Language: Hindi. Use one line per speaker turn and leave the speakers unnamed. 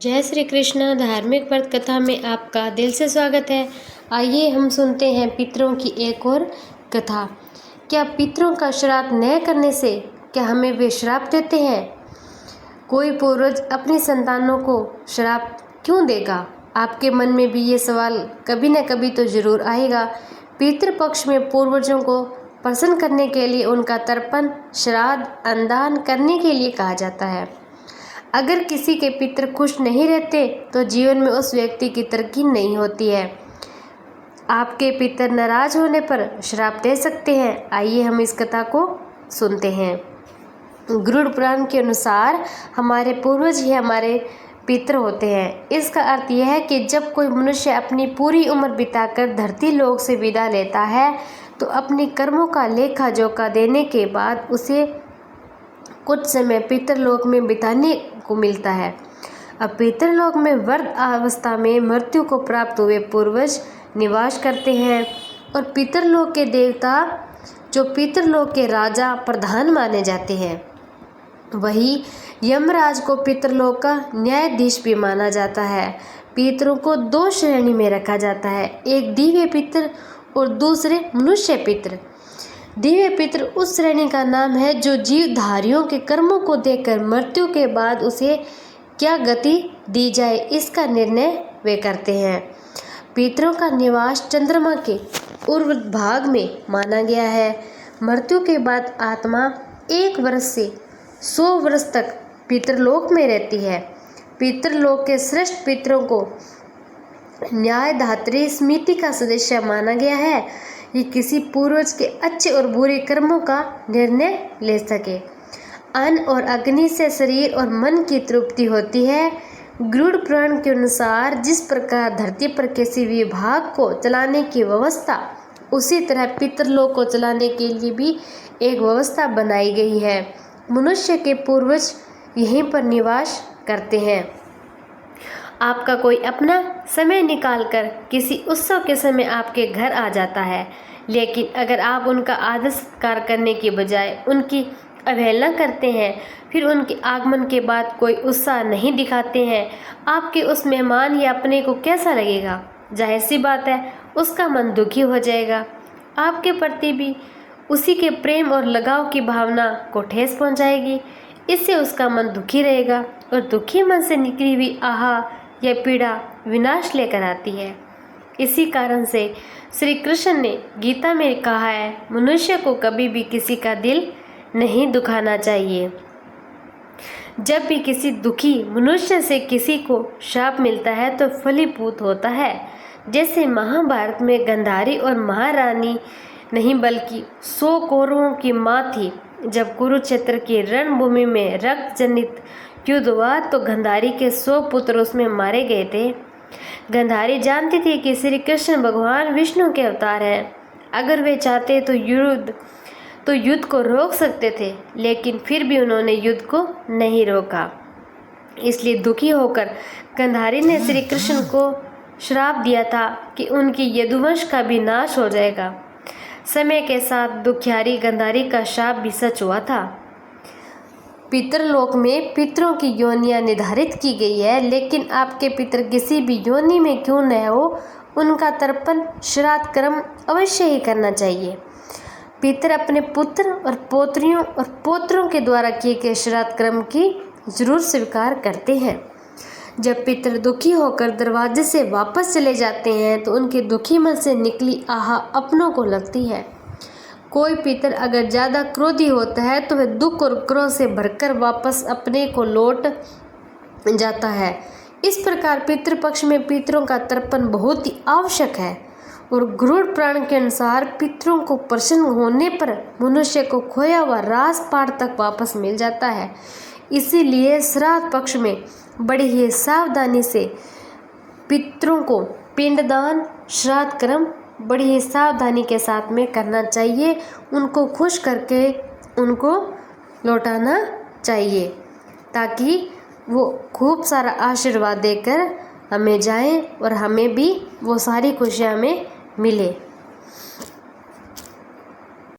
जय श्री कृष्ण। धार्मिक व्रत कथा में आपका दिल से स्वागत है। आइए हम सुनते हैं पितरों की एक और कथा। क्या पितरों का श्राद्ध न करने से क्या हमें वे श्राप देते हैं? कोई पूर्वज अपनी संतानों को श्राप क्यों देगा? आपके मन में भी ये सवाल कभी न कभी तो जरूर आएगा। पितृपक्ष में पूर्वजों को प्रसन्न करने के लिए उनका तर्पण, श्राद्ध, अन्नदान करने के लिए कहा जाता है। अगर किसी के पितर खुश नहीं रहते तो जीवन में उस व्यक्ति की तरक्की नहीं होती है। आपके पितर नाराज होने पर श्राप दे सकते हैं। आइए हम इस कथा को सुनते हैं। गरुड़ पुराण के अनुसार हमारे पूर्वज ही हमारे पितर होते हैं। इसका अर्थ यह है कि जब कोई मनुष्य अपनी पूरी उम्र बिताकर धरती लोक से विदा लेता है तो अपने कर्मों का लेखा जोखा देने के बाद उसे कुछ समय पितरलोक में बिताने को मिलता है। अब पितरलोक में वृद्ध अवस्था में मृत्यु को प्राप्त हुए पूर्वज निवास करते हैं और पितरलोक के देवता जो पितरलोक के राजा प्रधान माने जाते हैं। वही यमराज को पितरलोक का न्यायाधीश भी माना जाता है। पितरों को दो श्रेणी में रखा जाता है, एक दिव्य पितर और दूसरे मनुष्य पितर। दिव्य पितर उस श्रेणी का नाम है जो जीवधारियों के कर्मों को देखकर मृत्यु के बाद उसे क्या गति दी जाए इसका निर्णय वे करते हैं। पितरों का निवास चंद्रमा के पूर्व भाग में माना गया है। मृत्यु के बाद आत्मा 1 वर्ष से 100 वर्ष तक पितरलोक में रहती है। पितरलोक के श्रेष्ठ पितरों को न्यायधात्री समिति का सदस्य माना गया है। ये किसी पूर्वज के अच्छे और बुरे कर्मों का निर्णय ले सके। अन्न और अग्नि से शरीर और मन की तृप्ति होती है। गरुड़ पुराण के अनुसार जिस प्रकार धरती पर किसी विभाग को चलाने की व्यवस्था, उसी तरह पितरलोक को चलाने के लिए भी एक व्यवस्था बनाई गई है। मनुष्य के पूर्वज यहीं पर निवास करते हैं। आपका कोई अपना समय निकालकर किसी उत्सव के समय आपके घर आ जाता है, लेकिन अगर आप उनका आदर सत्कार करने की बजाय उनकी अवहेलना करते हैं, फिर उनके आगमन के बाद कोई उत्साह नहीं दिखाते हैं, आपके उस मेहमान या अपने को कैसा लगेगा? जाहिर सी बात है, उसका मन दुखी हो जाएगा। आपके प्रति भी उसी के प्रेम और लगाव की भावना को ठेस पहुंचाएगी। इससे उसका मन दुखी रहेगा और दुखी मन से निकली हुई आहा या पीड़ा विनाश लेकर आती है। इसी कारण से श्री कृष्ण ने गीता में कहा है, मनुष्य को कभी भी किसी का दिल नहीं दुखाना चाहिए। जब भी किसी दुखी मनुष्य से किसी को शाप मिलता है तो फलीभूत होता है। जैसे महाभारत में गांधारी और महारानी नहीं बल्कि 100 कौरवों की माँ थी। जब कुरुक्षेत्र की रणभूमि में रक्त जनित युद्ध हुआ तो गांधारी के 100 पुत्र उसमें मारे गए थे। गांधारी जानती थी कि श्री कृष्ण भगवान विष्णु के अवतार हैं। अगर वे चाहते तो युद्ध को रोक सकते थे, लेकिन फिर भी उन्होंने युद्ध को नहीं रोका। इसलिए दुखी होकर गांधारी ने श्री कृष्ण को श्राप दिया था कि उनकी यदुवंश का भी नाश हो जाएगा। समय के साथ दुखियारी गांधारी का शाप भी सच हुआ था। पितरलोक में पितरों की योनियां निर्धारित की गई है, लेकिन आपके पितर किसी भी योनि में क्यों न हो, उनका तर्पण, श्राद्ध कर्म अवश्य ही करना चाहिए। पितर अपने पुत्र और पोत्रियों और पोत्रों के द्वारा किए गए श्राद्ध कर्म की जरूर स्वीकार करते हैं। जब पितर दुखी होकर दरवाजे से वापस चले जाते हैं तो उनके दुखी मन से निकली आहा अपनों को लगती है। कोई पितर अगर ज़्यादा क्रोधी होता है तो वह दुख और क्रोध से भरकर वापस अपने को लौट जाता है। इस प्रकार पितृपक्ष में पितरों का तर्पण बहुत ही आवश्यक है। और गरुड़ पुराण के अनुसार पितरों को प्रसन्न होने पर मनुष्य को खोया हुआ राजपाट तक वापस मिल जाता है। इसीलिए श्राद्ध पक्ष में बड़ी ही सावधानी से पितरों को पिंडदान, श्राद्ध कर्म बड़ी ही सावधानी के साथ में करना चाहिए। उनको खुश करके उनको लौटाना चाहिए ताकि वो खूब सारा आशीर्वाद देकर हमें जाएं और हमें भी वो सारी खुशियां हमें मिले।